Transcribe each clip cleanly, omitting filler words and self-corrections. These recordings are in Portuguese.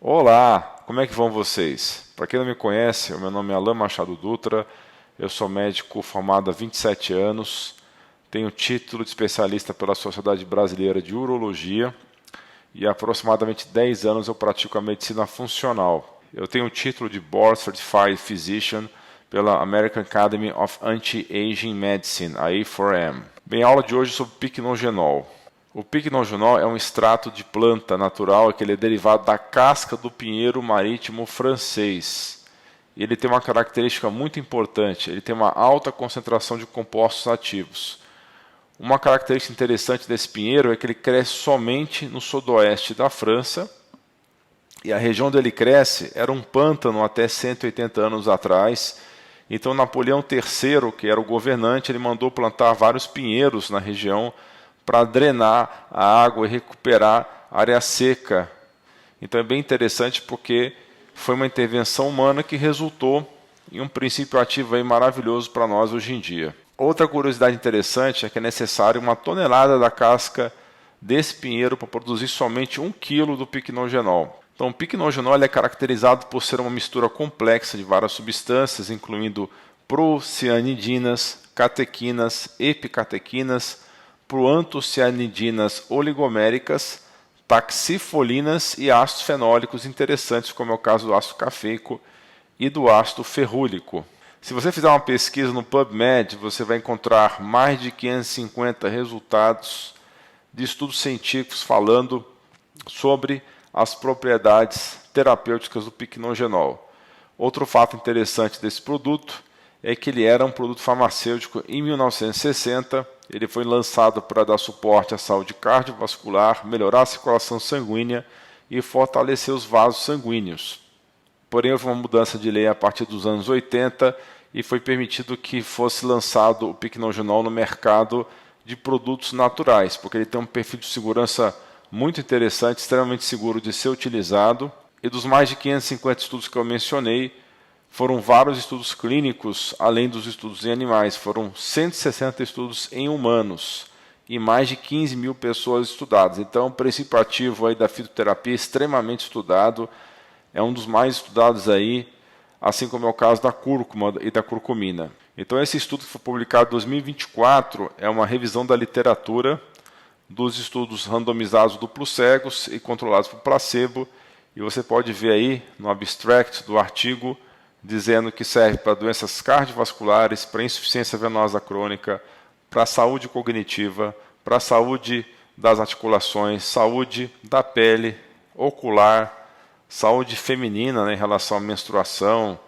Olá, como é que vão vocês? Para quem não me conhece, o meu nome é Alain Machado Dutra, eu sou médico formado há 27 anos, tenho título de especialista pela Sociedade Brasileira de Urologia e há aproximadamente 10 anos eu pratico a medicina funcional. Eu tenho o título de Board Certified Physician pela American Academy of Anti-Aging Medicine, a A4M. Bem, a aula de hoje é sobre piquenogenol. O piquenogenol é um extrato de planta natural que ele é derivado da casca do pinheiro marítimo francês. Ele tem uma característica muito importante, ele tem uma alta concentração de compostos ativos. Uma característica interessante desse pinheiro é que ele cresce somente no sudoeste da França, e a região onde ele cresce era um pântano até 180 anos atrás. Então Napoleão III, que era o governante, ele mandou plantar vários pinheiros na região para drenar a água e recuperar a área seca. Então é bem interessante porque foi uma intervenção humana que resultou em um princípio ativo aí maravilhoso para nós hoje em dia. Outra curiosidade interessante é que é necessário 1 tonelada da casca desse pinheiro para produzir somente 1 kg do piquenogenol. Então o piquenogenol é caracterizado por ser uma mistura complexa de várias substâncias, incluindo procianidinas, catequinas, epicatequinas, proantocianidinas oligoméricas, taxifolinas e ácidos fenólicos interessantes, como é o caso do ácido cafeico e do ácido ferrúlico. Se você fizer uma pesquisa no PubMed, você vai encontrar mais de 550 resultados de estudos científicos falando sobre as propriedades terapêuticas do piquenogenol. Outro fato interessante desse produto é que ele era um produto farmacêutico em 1960. Ele foi lançado para dar suporte à saúde cardiovascular, melhorar a circulação sanguínea e fortalecer os vasos sanguíneos. Porém, houve uma mudança de lei a partir dos anos 80 e foi permitido que fosse lançado o piquenogenol no mercado de produtos naturais, porque ele tem um perfil de segurança muito interessante, extremamente seguro de ser utilizado. E dos mais de 550 estudos que eu mencionei, foram vários estudos clínicos, além dos estudos em animais. Foram 160 estudos em humanos e mais de 15 mil pessoas estudadas. Então, o princípio ativo aí da fitoterapia é extremamente estudado, é um dos mais estudados aí, assim como é o caso da cúrcuma e da curcumina. Então, esse estudo que foi publicado em 2024 é uma revisão da literatura dos estudos randomizados duplos cegos e controlados por placebo, e você pode ver aí no abstract do artigo dizendo que serve para doenças cardiovasculares, para insuficiência venosa crônica, para a saúde cognitiva, para a saúde das articulações, saúde da pele, ocular, saúde feminina, né, em relação à menstruação,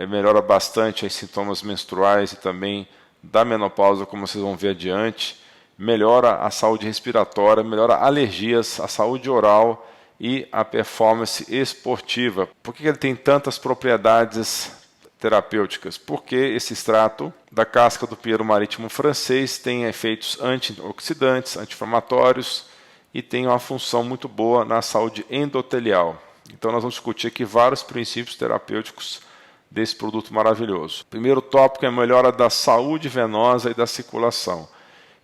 melhora bastante os sintomas menstruais e também da menopausa, como vocês vão ver adiante, melhora a saúde respiratória, melhora alergias, a saúde oral e a performance esportiva. Por que ele tem tantas propriedades terapêuticas? Porque esse extrato da casca do pinheiro marítimo francês tem efeitos antioxidantes, anti-inflamatórios e tem uma função muito boa na saúde endotelial. Então nós vamos discutir aqui vários princípios terapêuticos desse produto maravilhoso. O primeiro tópico é a melhora da saúde venosa e da circulação.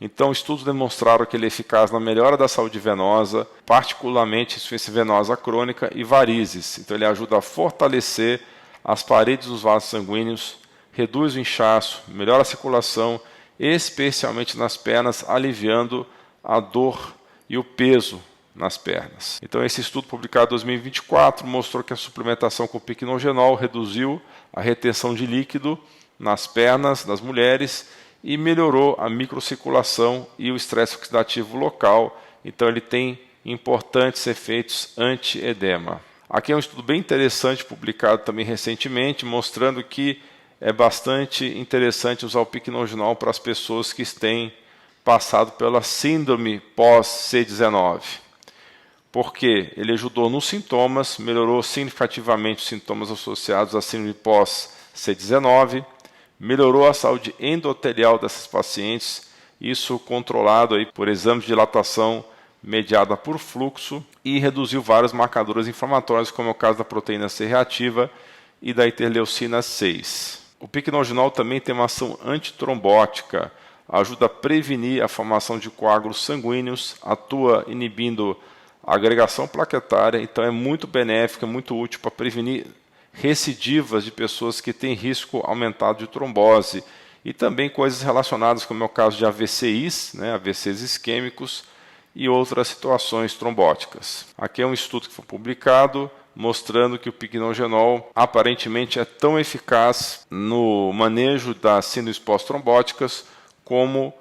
Então, estudos demonstraram que ele é eficaz na melhora da saúde venosa, particularmente insuficiência venosa crônica e varizes. Então, ele ajuda a fortalecer as paredes dos vasos sanguíneos, reduz o inchaço, melhora a circulação, especialmente nas pernas, aliviando a dor e o peso nas pernas. Então, esse estudo publicado em 2024 mostrou que a suplementação com piquenogenol reduziu a retenção de líquido nas pernas das mulheres e melhorou a microcirculação e o estresse oxidativo local. Então ele tem importantes efeitos anti-edema. Aqui é um estudo bem interessante, publicado também recentemente, mostrando que é bastante interessante usar o piquenogenol para as pessoas que têm passado pela síndrome pós-C19. Porque ele ajudou nos sintomas, melhorou significativamente os sintomas associados à síndrome pós-C19, melhorou a saúde endotelial dessas pacientes, isso controlado aí por exames de dilatação mediada por fluxo, e reduziu vários marcadores inflamatórios, como é o caso da proteína C reativa e da interleucina 6. O piquenogenol também tem uma ação antitrombótica, ajuda a prevenir a formação de coágulos sanguíneos, atua inibindo a agregação plaquetária, então é muito benéfica, muito útil para prevenir recidivas de pessoas que têm risco aumentado de trombose e também coisas relacionadas, como é o caso de AVCIs, AVCs isquêmicos e outras situações trombóticas. Aqui é um estudo que foi publicado mostrando que o picnogenol aparentemente é tão eficaz no manejo das síndromes pós-trombóticas como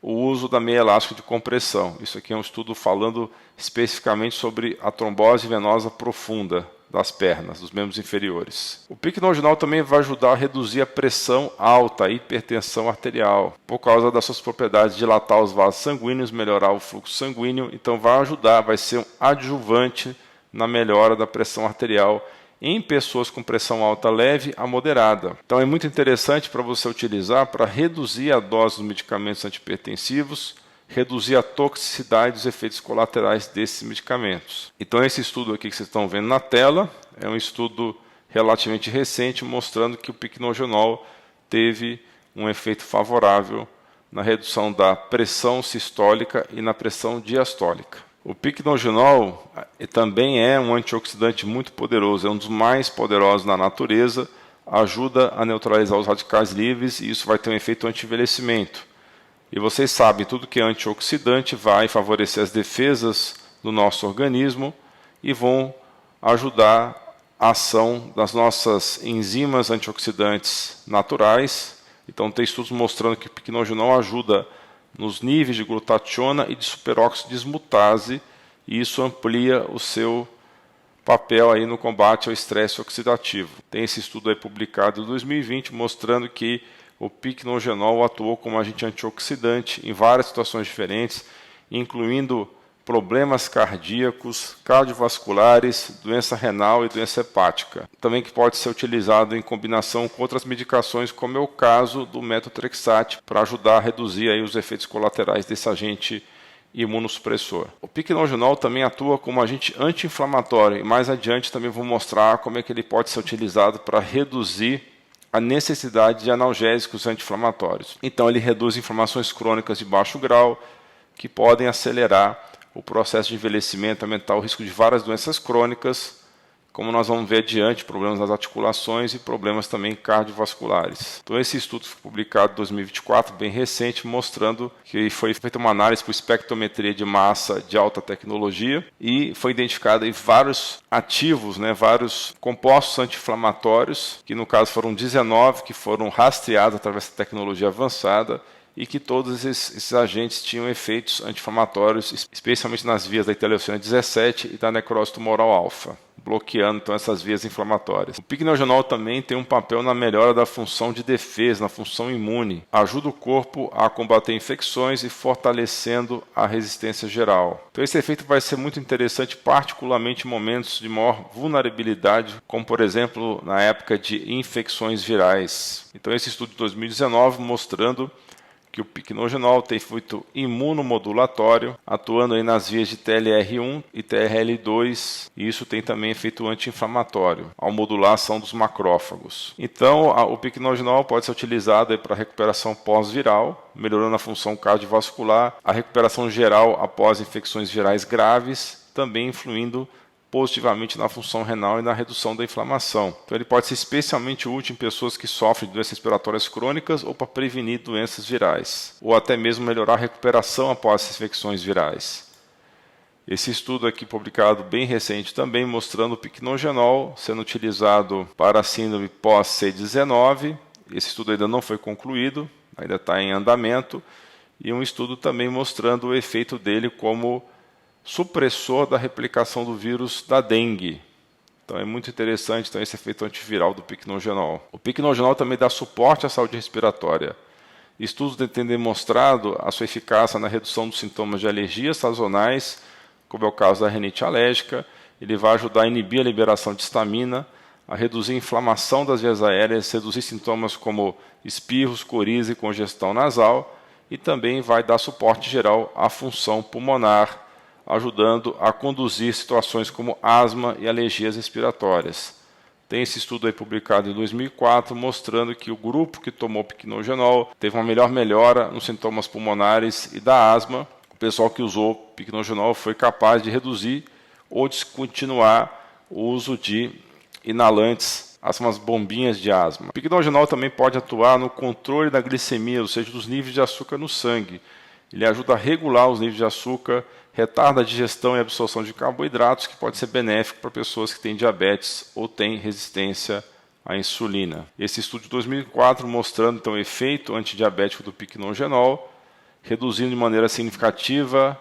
o uso da meia elástica de compressão. Isso aqui é um estudo falando especificamente sobre a trombose venosa profunda das pernas, dos membros inferiores. O picnogenol também vai ajudar a reduzir a pressão alta, a hipertensão arterial, por causa das suas propriedades de dilatar os vasos sanguíneos, melhorar o fluxo sanguíneo, então vai ajudar, vai ser um adjuvante na melhora da pressão arterial em pessoas com pressão alta leve a moderada. Então é muito interessante para você utilizar para reduzir a dose dos medicamentos antihipertensivos, reduzir a toxicidade dos efeitos colaterais desses medicamentos. Então esse estudo aqui que vocês estão vendo na tela é um estudo relativamente recente mostrando que o picnogenol teve um efeito favorável na redução da pressão sistólica e na pressão diastólica. O picnogenol também é um antioxidante muito poderoso, é um dos mais poderosos na natureza, ajuda a neutralizar os radicais livres e isso vai ter um efeito anti-envelhecimento. E vocês sabem, tudo que é antioxidante vai favorecer as defesas do nosso organismo e vão ajudar a ação das nossas enzimas antioxidantes naturais. Então tem estudos mostrando que o picnogenol ajuda nos níveis de glutationa e de superóxido dismutase, e isso amplia o seu papel aí no combate ao estresse oxidativo. Tem esse estudo aí publicado em 2020 mostrando que o picnogenol atuou como agente antioxidante em várias situações diferentes, incluindo problemas cardíacos, cardiovasculares, doença renal e doença hepática. Também que pode ser utilizado em combinação com outras medicações, como é o caso do metotrexate, para ajudar a reduzir aí os efeitos colaterais desse agente imunossupressor. O picnogenol também atua como agente anti-inflamatório, e mais adiante também vou mostrar como é que ele pode ser utilizado para reduzir a necessidade de analgésicos anti-inflamatórios. Então ele reduz inflamações crônicas de baixo grau, que podem acelerar o processo de envelhecimento, aumentar o risco de várias doenças crônicas, como nós vamos ver adiante, problemas nas articulações e problemas também cardiovasculares. Então esse estudo foi publicado em 2024, bem recente, mostrando que foi feita uma análise por espectrometria de massa de alta tecnologia e foi identificado aí vários ativos, vários compostos anti-inflamatórios, que no caso foram 19, que foram rastreados através da tecnologia avançada, e que todos esses agentes tinham efeitos anti-inflamatórios, especialmente nas vias da interleucina 17 e da necrose tumoral alfa, bloqueando então essas vias inflamatórias. O picnogenol também tem um papel na melhora da função de defesa, na função imune. Ajuda o corpo a combater infecções e fortalecendo a resistência geral. Então esse efeito vai ser muito interessante, particularmente em momentos de maior vulnerabilidade, como por exemplo na época de infecções virais. Então esse estudo de 2019 mostrando que o picnogenol tem efeito imunomodulatório, atuando aí nas vias de TLR1 e TLR2, e isso tem também efeito anti-inflamatório, ao modular a ação dos macrófagos. Então, o picnogenol pode ser utilizado para recuperação pós-viral, melhorando a função cardiovascular, a recuperação geral após infecções virais graves, também influindo positivamente na função renal e na redução da inflamação. Então ele pode ser especialmente útil em pessoas que sofrem de doenças respiratórias crônicas ou para prevenir doenças virais, ou até mesmo melhorar a recuperação após as infecções virais. Esse estudo aqui publicado bem recente também mostrando o picnogenol sendo utilizado para a síndrome pós-C19. Esse estudo ainda não foi concluído, ainda está em andamento, e um estudo também mostrando o efeito dele como supressor da replicação do vírus da dengue. Então é muito interessante esse efeito antiviral do picnogenol. O picnogenol também dá suporte à saúde respiratória. Estudos têm demonstrado a sua eficácia na redução dos sintomas de alergias sazonais, como é o caso da rinite alérgica. Ele vai ajudar a inibir a liberação de histamina, a reduzir a inflamação das vias aéreas, reduzir sintomas como espirros, coriza e congestão nasal, e também vai dar suporte geral à função pulmonar, ajudando a conduzir situações como asma e alergias respiratórias. Tem esse estudo aí publicado em 2004, mostrando que o grupo que tomou picnogenol teve uma melhora nos sintomas pulmonares e da asma. O pessoal que usou piquenogenol foi capaz de reduzir ou descontinuar o uso de inalantes, as bombinhas de asma. O piquenogenol também pode atuar no controle da glicemia, ou seja, dos níveis de açúcar no sangue. Ele ajuda a regular os níveis de açúcar, retarda a digestão e absorção de carboidratos, que pode ser benéfico para pessoas que têm diabetes ou têm resistência à insulina. Esse estudo de 2004 mostrando então o efeito antidiabético do piquenogenol, reduzindo de maneira significativa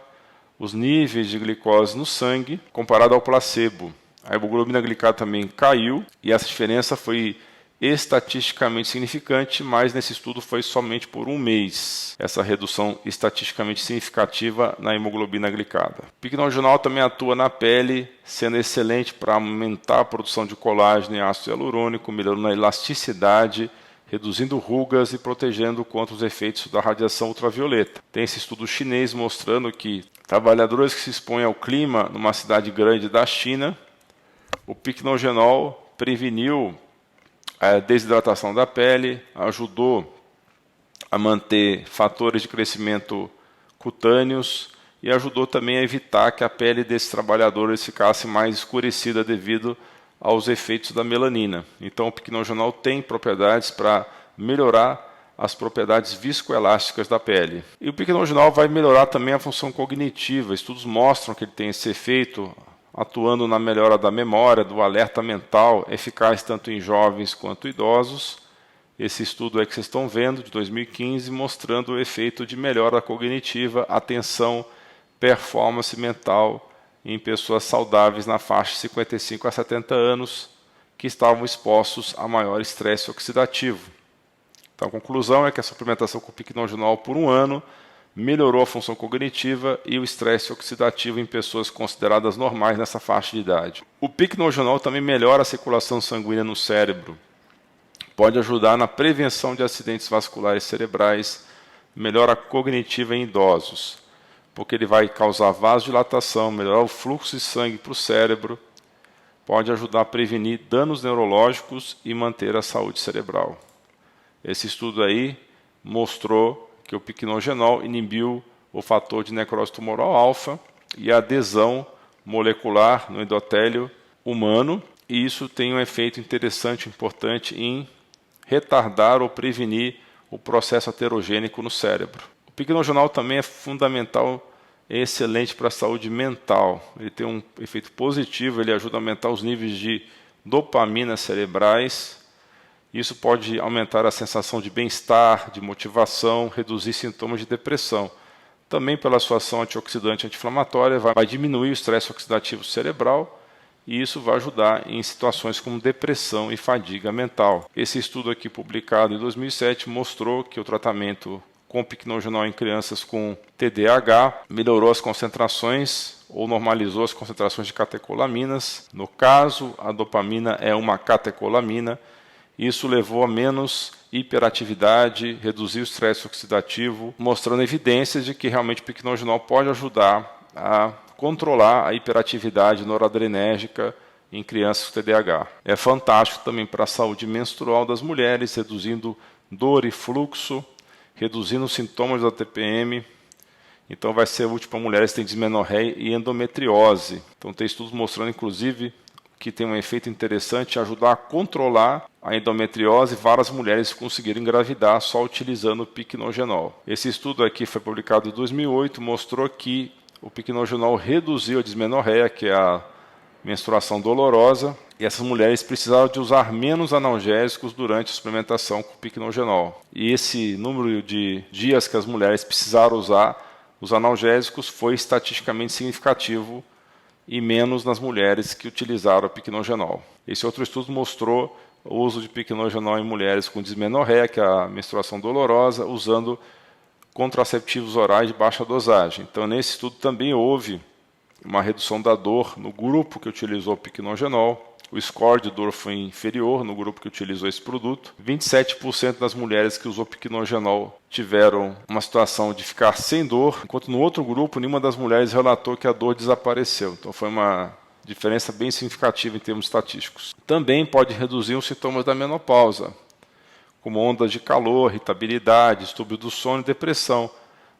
os níveis de glicose no sangue comparado ao placebo. A hemoglobina glicada também caiu e essa diferença foi estatisticamente significante, mas nesse estudo foi somente por um mês essa redução estatisticamente significativa na hemoglobina glicada. O piquenogenol também atua na pele, sendo excelente para aumentar a produção de colágeno e ácido hialurônico, melhorando a elasticidade, reduzindo rugas e protegendo contra os efeitos da radiação ultravioleta. Tem esse estudo chinês mostrando que trabalhadores que se expõem ao clima numa cidade grande da China, o piquenogenol preveniu a desidratação da pele, ajudou a manter fatores de crescimento cutâneos e ajudou também a evitar que a pele desses trabalhadores ficasse mais escurecida devido aos efeitos da melanina. Então o piquenogenol tem propriedades para melhorar as propriedades viscoelásticas da pele. E o piquenogenol vai melhorar também a função cognitiva. Estudos mostram que ele tem esse efeito atuando na melhora da memória, do alerta mental, eficaz tanto em jovens quanto idosos. Esse estudo aí que vocês estão vendo, de 2015, mostrando o efeito de melhora cognitiva, atenção, performance mental em pessoas saudáveis na faixa de 55 a 70 anos que estavam expostos a maior estresse oxidativo. Então a conclusão é que a suplementação com piquenogenol por um ano melhorou a função cognitiva e o estresse oxidativo em pessoas consideradas normais nessa faixa de idade. O piquenogenol também melhora a circulação sanguínea no cérebro, pode ajudar na prevenção de acidentes vasculares cerebrais, melhora a cognitiva em idosos, porque ele vai causar vasodilatação, melhorar o fluxo de sangue para o cérebro, pode ajudar a prevenir danos neurológicos e manter a saúde cerebral. Esse estudo aí mostrou que o piquenogenol inibiu o fator de necrose tumoral alfa e a adesão molecular no endotélio humano, e isso tem um efeito interessante, importante em retardar ou prevenir o processo aterogênico no cérebro. O piquenogenol também é fundamental e excelente para a saúde mental. Ele tem um efeito positivo, ele ajuda a aumentar os níveis de dopamina cerebrais. Isso pode aumentar a sensação de bem-estar, de motivação, reduzir sintomas de depressão. Também pela sua ação antioxidante anti-inflamatória, vai diminuir o estresse oxidativo cerebral e isso vai ajudar em situações como depressão e fadiga mental. Esse estudo aqui publicado em 2007 mostrou que o tratamento com piquenogenol em crianças com TDAH melhorou as concentrações ou normalizou as concentrações de catecolaminas. No caso, a dopamina é uma catecolamina. Isso levou a menos hiperatividade, reduzir o estresse oxidativo, mostrando evidências de que realmente o piquenogenol pode ajudar a controlar a hiperatividade noradrenérgica em crianças com TDAH. É fantástico também para a saúde menstrual das mulheres, reduzindo dor e fluxo, reduzindo os sintomas da TPM. Então vai ser útil para mulheres que têm dismenorreia e endometriose. Então tem estudos mostrando, inclusive, que tem um efeito interessante, ajudar a controlar a endometriose e várias mulheres conseguiram engravidar só utilizando o piquenogenol. Esse estudo aqui foi publicado em 2008, mostrou que o piquenogenol reduziu a dismenorreia, que é a menstruação dolorosa, e essas mulheres precisaram de usar menos analgésicos durante a suplementação com o piquenogenol. E esse número de dias que as mulheres precisaram usar os analgésicos foi estatisticamente significativo e menos nas mulheres que utilizaram o piquenogenol. Esse outro estudo mostrou o uso de piquenogenol em mulheres com dismenorreia, que é a menstruação dolorosa, usando contraceptivos orais de baixa dosagem. Então, nesse estudo também houve uma redução da dor no grupo que utilizou o piquenogenol. O score de dor foi inferior no grupo que utilizou esse produto. 27% das mulheres que usou piquenogenol tiveram uma situação de ficar sem dor, enquanto no outro grupo, nenhuma das mulheres relatou que a dor desapareceu. Então foi uma diferença bem significativa em termos estatísticos. Também pode reduzir os sintomas da menopausa, como ondas de calor, irritabilidade, distúrbio do sono e depressão.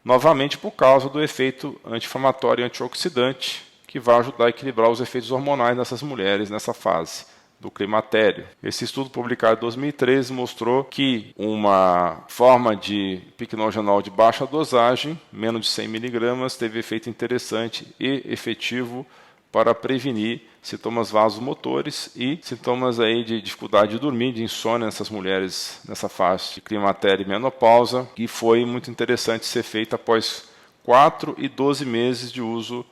novamente por causa do efeito anti-inflamatório e antioxidante, que vai ajudar a equilibrar os efeitos hormonais nessas mulheres nessa fase do climatério. Esse estudo publicado em 2013 mostrou que uma forma de piquenogenol de baixa dosagem, menos de 100 mg, teve efeito interessante e efetivo para prevenir sintomas vasomotores e sintomas aí de dificuldade de dormir, de insônia nessas mulheres nessa fase de climatério e menopausa, que foi muito interessante ser feito após 4 e 12 meses de uso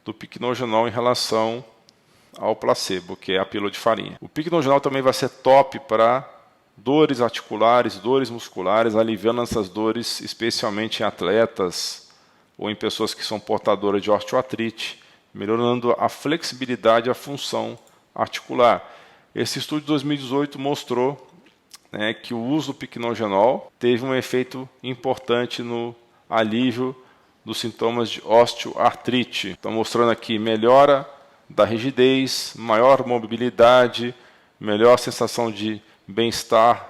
do piquenogenol em relação ao placebo, que é a pílula de farinha. O piquenogenol também vai ser top para dores articulares, dores musculares, aliviando essas dores, especialmente em atletas ou em pessoas que são portadoras de osteoartrite, melhorando a flexibilidade e a função articular. Esse estudo de 2018 mostrou que o uso do piquenogenol teve um efeito importante no alívio dos sintomas de osteoartrite. Estão mostrando aqui melhora da rigidez, maior mobilidade, melhor sensação de bem-estar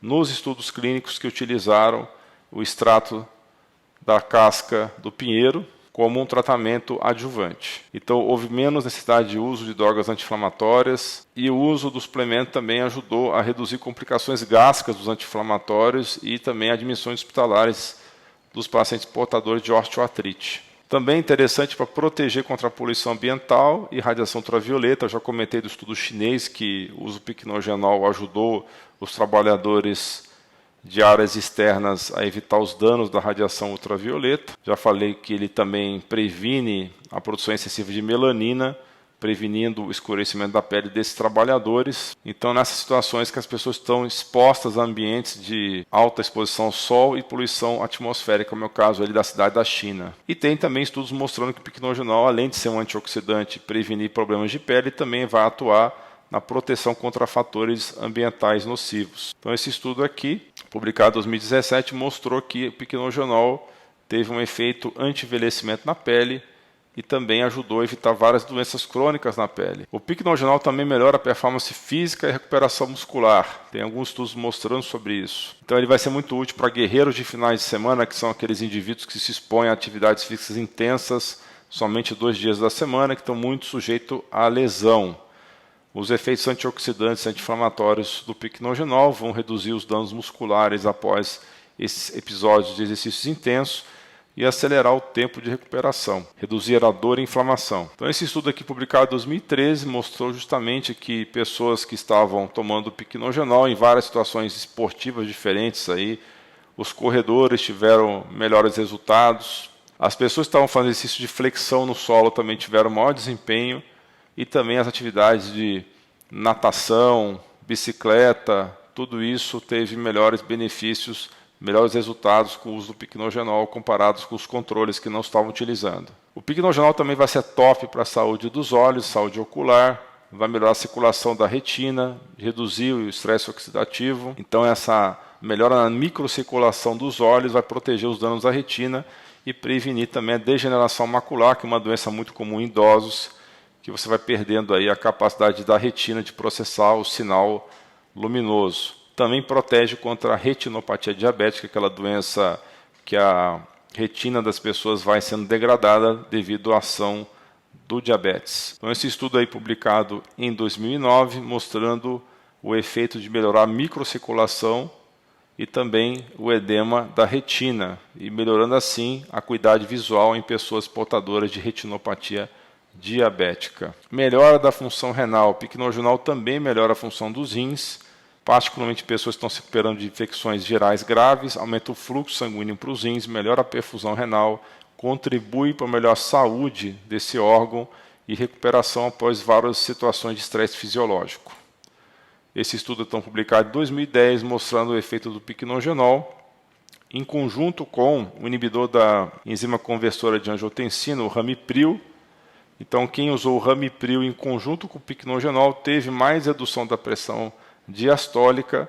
nos estudos clínicos que utilizaram o extrato da casca do pinheiro como um tratamento adjuvante. Então, houve menos necessidade de uso de drogas anti-inflamatórias e o uso do suplemento também ajudou a reduzir complicações gástricas dos anti-inflamatórios e também admissões hospitalares dos pacientes portadores de osteoartrite. Também interessante para proteger contra a poluição ambiental e radiação ultravioleta. Eu já comentei do estudo chinês que o uso do piquenogenol ajudou os trabalhadores de áreas externas a evitar os danos da radiação ultravioleta. Já falei que ele também previne a produção excessiva de melanina, prevenindo o escurecimento da pele desses trabalhadores. Então, nessas situações que as pessoas estão expostas a ambientes de alta exposição ao sol e poluição atmosférica, como é o caso ali da cidade da China. E tem também estudos mostrando que o piquenogenol, além de ser um antioxidante e prevenir problemas de pele, também vai atuar na proteção contra fatores ambientais nocivos. Então, esse estudo aqui, publicado em 2017, mostrou que o piquenogenol teve um efeito anti-envelhecimento na pele, e também ajudou a evitar várias doenças crônicas na pele. O piquenogenol também melhora a performance física e recuperação muscular. Tem alguns estudos mostrando sobre isso. Então ele vai ser muito útil para guerreiros de finais de semana, que são aqueles indivíduos que se expõem a atividades físicas intensas somente 2 dias da semana, que estão muito sujeitos à lesão. Os efeitos antioxidantes e anti-inflamatórios do piquenogenol vão reduzir os danos musculares após esses episódios de exercícios intensos e acelerar o tempo de recuperação, reduzir a dor e inflamação. Então, esse estudo aqui, publicado em 2013, mostrou justamente que pessoas que estavam tomando piquenogenol em várias situações esportivas diferentes, os corredores tiveram melhores resultados, as pessoas que estavam fazendo exercício de flexão no solo também tiveram maior desempenho, e também as atividades de natação, bicicleta, tudo isso teve melhores benefícios, melhores resultados com o uso do piquenogenol comparados com os controles que não estavam utilizando. O piquenogenol também vai ser top para a saúde dos olhos, saúde ocular, vai melhorar a circulação da retina, reduzir o estresse oxidativo. Então essa melhora na microcirculação dos olhos vai proteger os danos da retina e prevenir também a degeneração macular, que é uma doença muito comum em idosos, que você vai perdendo aí a capacidade da retina de processar o sinal luminoso. Também protege contra a retinopatia diabética, aquela doença que a retina das pessoas vai sendo degradada devido à ação do diabetes. Então, esse estudo aí publicado em 2009, mostrando o efeito de melhorar a microcirculação e também o edema da retina, e melhorando assim a acuidade visual em pessoas portadoras de retinopatia diabética. Melhora da função renal. O piquenogenol também melhora a função dos rins, particularmente pessoas que estão se recuperando de infecções virais graves, aumenta o fluxo sanguíneo para os rins, melhora a perfusão renal, contribui para a melhor saúde desse órgão e recuperação após várias situações de estresse fisiológico. Esse estudo é publicado em 2010, mostrando o efeito do piquenogenol, em conjunto com o inibidor da enzima conversora de angiotensina, o ramipril. Então, quem usou o ramipril em conjunto com o piquenogenol teve mais redução da pressão diastólica,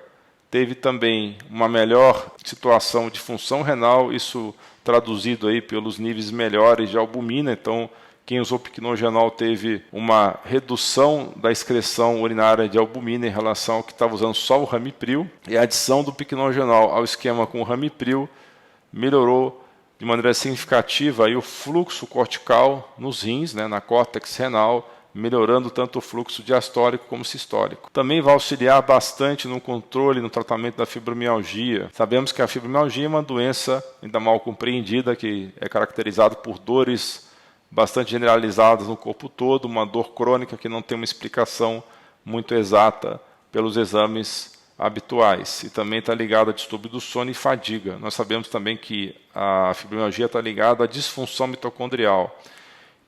teve também uma melhor situação de função renal, isso traduzido aí pelos níveis melhores de albumina. Então, quem usou piquenogenol teve uma redução da excreção urinária de albumina em relação ao que estava usando só o ramipril, e a adição do piquenogenol ao esquema com o ramipril melhorou de maneira significativa aí o fluxo cortical nos rins, na córtex renal, melhorando tanto o fluxo diastólico como sistólico. Também vai auxiliar bastante no controle e no tratamento da fibromialgia. Sabemos que a fibromialgia é uma doença ainda mal compreendida, que é caracterizada por dores bastante generalizadas no corpo todo, uma dor crônica que não tem uma explicação muito exata pelos exames habituais, e também está ligado a distúrbio do sono e fadiga. Nós sabemos também que a fibromialgia está ligada à disfunção mitocondrial.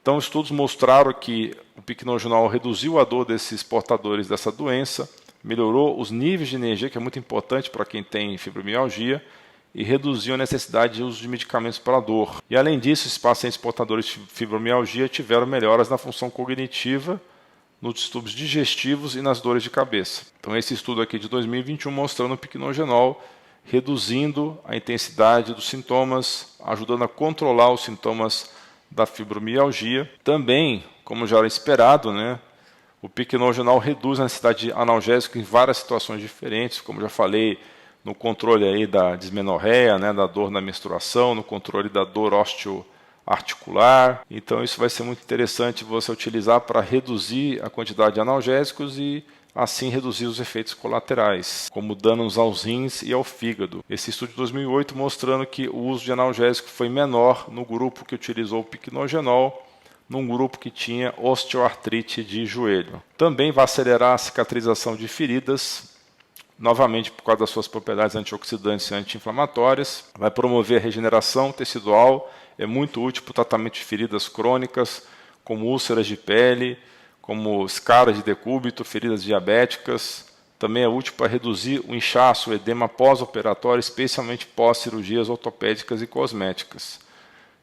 Então, estudos mostraram que o piquenogenol reduziu a dor desses portadores dessa doença, melhorou os níveis de energia, que é muito importante para quem tem fibromialgia, e reduziu a necessidade de uso de medicamentos para a dor. E, além disso, esses pacientes portadores de fibromialgia tiveram melhoras na função cognitiva, nos distúrbios digestivos e nas dores de cabeça. Então, esse estudo aqui de 2021 mostrando o piquenogenol reduzindo a intensidade dos sintomas, ajudando a controlar os sintomas da fibromialgia. Também, como já era esperado, o piquenogenol reduz a necessidade de analgésico em várias situações diferentes, como já falei, no controle aí da dismenorreia, da dor na menstruação, no controle da dor osteoarticular. Então isso vai ser muito interessante você utilizar para reduzir a quantidade de analgésicos e assim reduzir os efeitos colaterais, como danos aos rins e ao fígado. Esse estudo de 2008 mostrando que o uso de analgésico foi menor no grupo que utilizou o piquenogenol, num grupo que tinha osteoartrite de joelho. Também vai acelerar a cicatrização de feridas, novamente por causa das suas propriedades antioxidantes e anti-inflamatórias. Vai promover a regeneração tecidual, é muito útil para o tratamento de feridas crônicas, como úlceras de pele, como escaras de decúbito, feridas diabéticas. Também é útil para reduzir o inchaço, o edema pós-operatório, especialmente pós-cirurgias ortopédicas e cosméticas.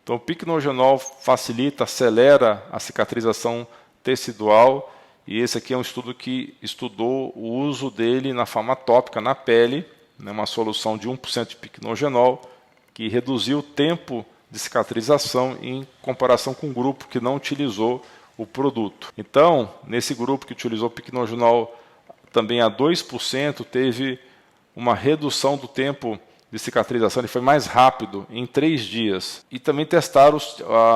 Então, o piquenogenol facilita, acelera a cicatrização tecidual, e esse aqui é um estudo que estudou o uso dele na forma tópica, na pele, uma solução de 1% de piquenogenol, que reduziu o tempo de cicatrização em comparação com um grupo que não utilizou o produto. Então, nesse grupo que utilizou piquenogenol também a 2%, teve uma redução do tempo de cicatrização, ele foi mais rápido, em 3 dias. E também testaram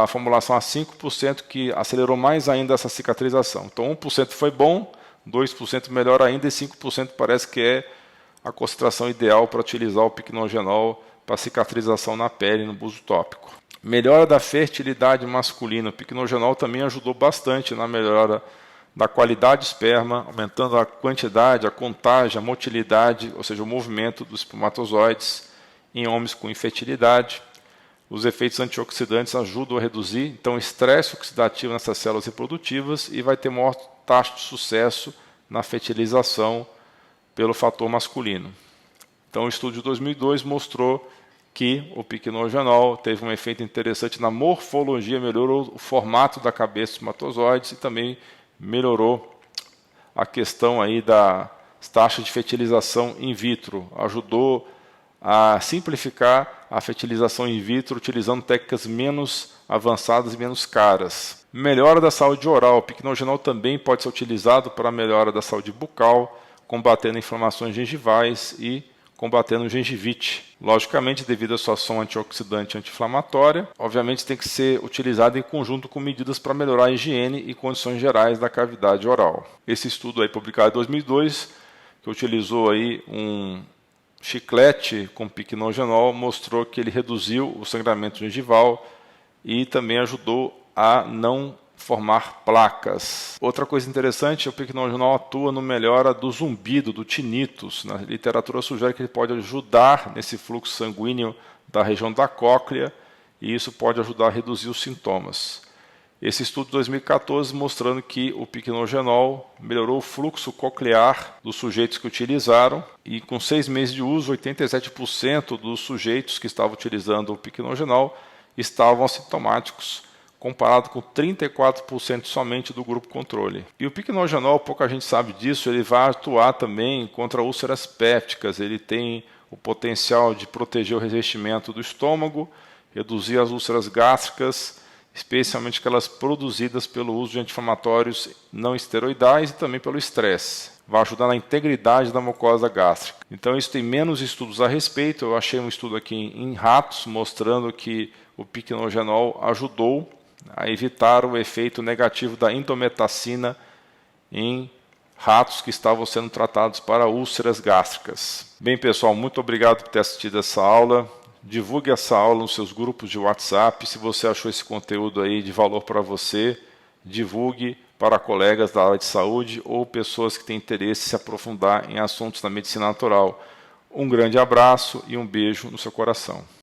a formulação a 5%, que acelerou mais ainda essa cicatrização. Então 1% foi bom, 2% melhor ainda, e 5% parece que é a concentração ideal para utilizar o piquenogenol para cicatrização na pele, no buso tópico. Melhora da fertilidade masculina. O piquenogenol também ajudou bastante na melhora da qualidade de esperma, aumentando a quantidade, a contagem, a motilidade, ou seja, o movimento dos espermatozoides em homens com infertilidade. Os efeitos antioxidantes ajudam a reduzir, então, o estresse oxidativo nessas células reprodutivas, e vai ter maior taxa de sucesso na fertilização pelo fator masculino. Então, o estudo de 2002 mostrou que o piquenogenol teve um efeito interessante na morfologia, melhorou o formato da cabeça dos espermatozoides e também melhorou a questão aí das taxas de fertilização in vitro, ajudou a simplificar a fertilização in vitro utilizando técnicas menos avançadas e menos caras. Melhora da saúde oral. O piquenogenol também pode ser utilizado para a melhora da saúde bucal, combatendo inflamações gengivais e combatendo gengivite. Logicamente, devido à sua ação antioxidante e anti-inflamatória, obviamente tem que ser utilizado em conjunto com medidas para melhorar a higiene e condições gerais da cavidade oral. Esse estudo aí, publicado em 2002, que utilizou aí um chiclete com piquenogenol, mostrou que ele reduziu o sangramento gengival e também ajudou a não formar placas. Outra coisa interessante, o piquenogenol atua no melhora do zumbido, do tinnitus. Na literatura sugere que ele pode ajudar nesse fluxo sanguíneo da região da cóclea, e isso pode ajudar a reduzir os sintomas. Esse estudo de 2014 mostrando que o piquenogenol melhorou o fluxo coclear dos sujeitos que utilizaram, e com 6 meses de uso, 87% dos sujeitos que estavam utilizando o piquenogenol estavam assintomáticos, comparado com 34% somente do grupo controle. E o piquenogenol, pouca gente sabe disso, ele vai atuar também contra úlceras pépticas, ele tem o potencial de proteger o revestimento do estômago, reduzir as úlceras gástricas, especialmente aquelas produzidas pelo uso de anti-inflamatórios não esteroidais e também pelo estresse. vai ajudar na integridade da mucosa gástrica. Então isso tem menos estudos a respeito. Eu achei um estudo aqui em ratos mostrando que o piquenogenol ajudou a evitar o efeito negativo da indometacina em ratos que estavam sendo tratados para úlceras gástricas. Bem, pessoal, muito obrigado por ter assistido essa aula. Divulgue essa aula nos seus grupos de WhatsApp. Se você achou esse conteúdo aí de valor para você, divulgue para colegas da área de saúde ou pessoas que têm interesse em se aprofundar em assuntos da medicina natural. Um grande abraço e um beijo no seu coração.